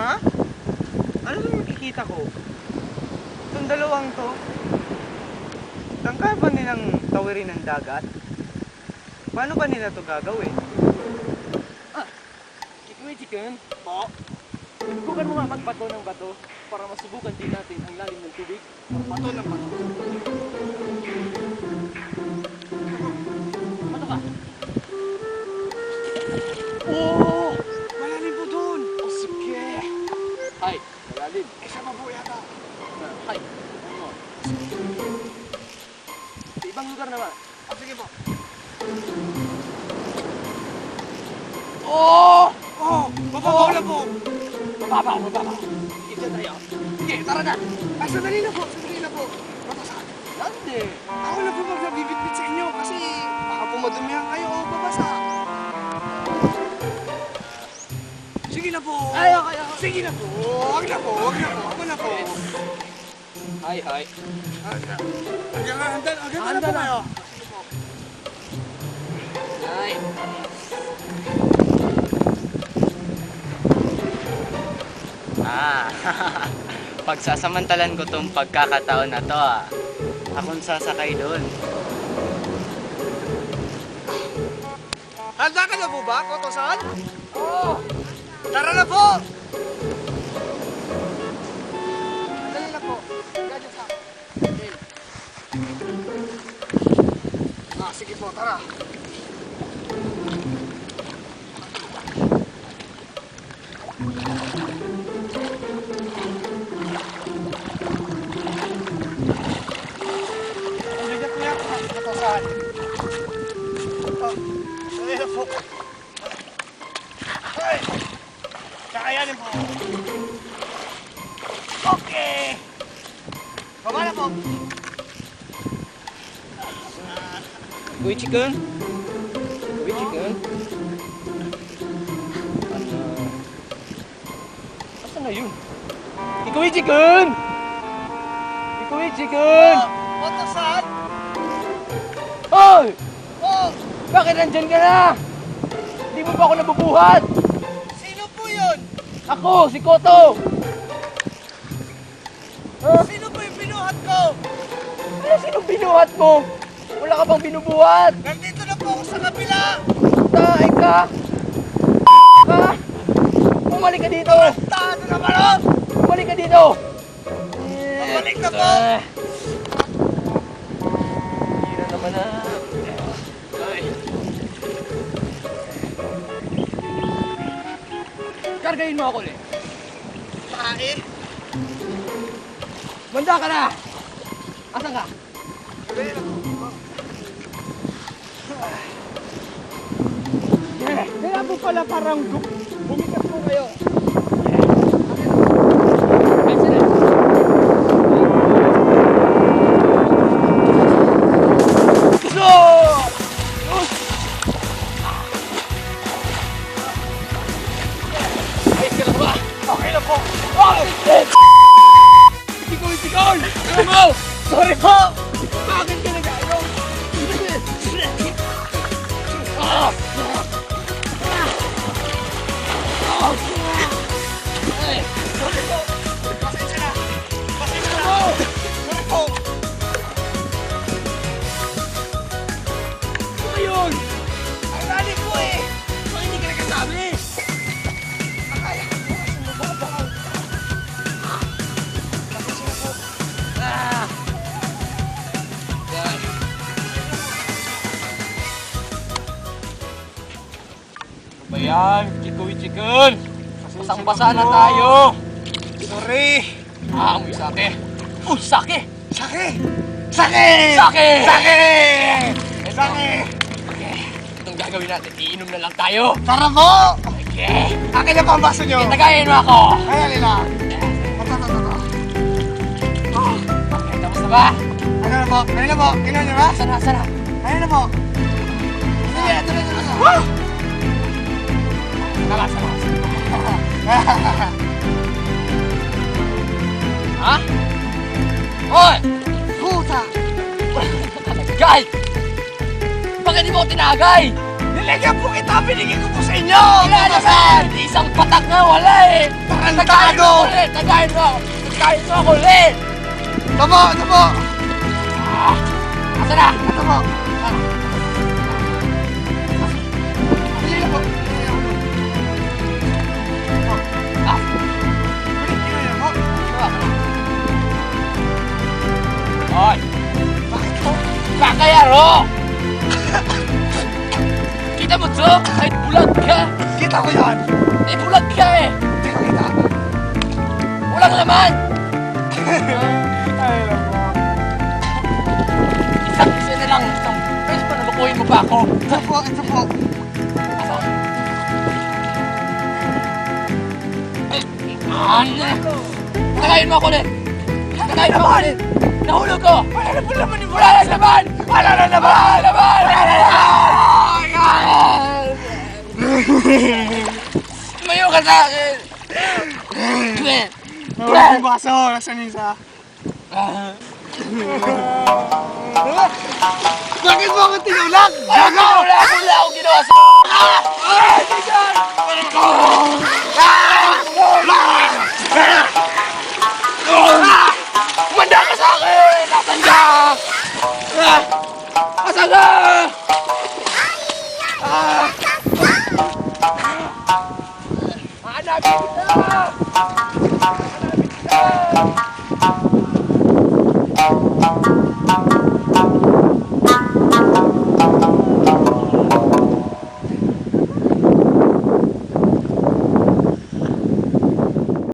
Ha? Ano ba makikita ko? Itong dalawang to? Tangkaya ba nilang tawirin ng dagat? Paano ba nila to gagawin? Chicken, po. Subukan mo nga magbato ng bato para masubukan din natin ang lalim ng tubig. Bato ng bato. Bato ka. Oo! Malalim po doon! Oh, sige. Ay, malalim. Sa babo yata. Ay, ano? Sa ibang lugar naman. Sige po. Oh! Oh! Mababaw na po! Mababa. Sige, dyan tayo. Sige, tara na. Ay, sandali na po! Sandali na po! Babasaan. Lande. Ako na po magbibitbit sa inyo kasi baka po madumihan kayo o babasa. Sige na po! Ay, okay. Sige na po! Huwag na po! Huwag na po! Ako na po! Hi. Hanggang na po Handa na. kayo! Ay. Pagsasamantalan ko tong pagkakataon na to Akong sasakay doon. Handa ka na po ba, Koto-san? Oh! Tara na po! Dali na po. Gadyo sa akin. Sige po, tara. Ang bigat niya, Koto-san. Dali na po. Ay! Kakayanin po. Okay! Baba na po. Uy, chicken. Asa na yun? Ikaw yung chicken! Koto-san! Hoy! Oh! Bakit nandyan ka na? Hindi mo pa ako nabubuhat? Sino po yun? Ako, si Koto! Sino po yung binuhat ko? Ano sinong binuhat mo? Wala ka bang binubuhat? Nandito na po ako sa kabila! Tae ka! Ka! Bumalik ka dito! Tado naman ako! Bumalik ka dito! Babalik na po! Hira naman na. Kargahin mo ako ulit. Pae? Manda ka na! Asan ka? Dali na po. Kaya po pala parang bumigat po kayo. Ay, sila. Gusto! Ay, ka na ba? Okay na po! Tikol! Ano mo? Sorry po! Bakit ka nag-ayaw? Ah! Ay! Sorry po! Pasensya na! Pasensya na! Sorry po! Ano ba yun? Ang lalim po eh! Bakit hindi ka nagkasabi? Akaya ko po kasi mababaw. Pasensya na po. Ah! Yan. Ano ba yan? Chicken! Basang-basa na tayo! Sorry! Amoy sake! Oh, sake! Sake! Sake! Sake! Sake! Sake! Okay, itong gagawin natin, iinom na lang tayo! Tara po! Okay! Akin na po ang baso nyo! Tagayin mo ako! Kaya nila! Ito. Okay, tapos na ba? Ano na po? Ano na po? Kinuha nyo ba? Sana! Ano na po? Sige, ito na. Sama! Ha? Hoy! Puta! Tinagay! Bakit di mo ako tinagay? Hindi Binigyan po kita, binigyan ko po sa inyo! Wala naman! Isang patak nga, wala eh! Tarantado! Tagayin mo ako ulit! Tama, tama! Asa na? Tama! Binigyan po! Binigyan po! Hoy! Bakit po? Kakayaro! Kita mo to? Kahit bulag ka! Kita ko yan! Eh, bulag ka eh! Hindi ko kita! Walang laman! Ay, lang po. Isang isa na lang! Isang beses pa nalukuhin mo pa ako! Ito po, ito po. Asa? Ano? Tagayin mo ako ulit! Tagayin mo ako ulit! Nahulog ko! Wala na po naman yung Wala na laman! Wala na laman! Wala na laman! Wala na laman! Tumayo ka sa akin! Wala yung baso, nasa misa. Bakit mo ako tinulak? Wala akong ginawa sa... Ah!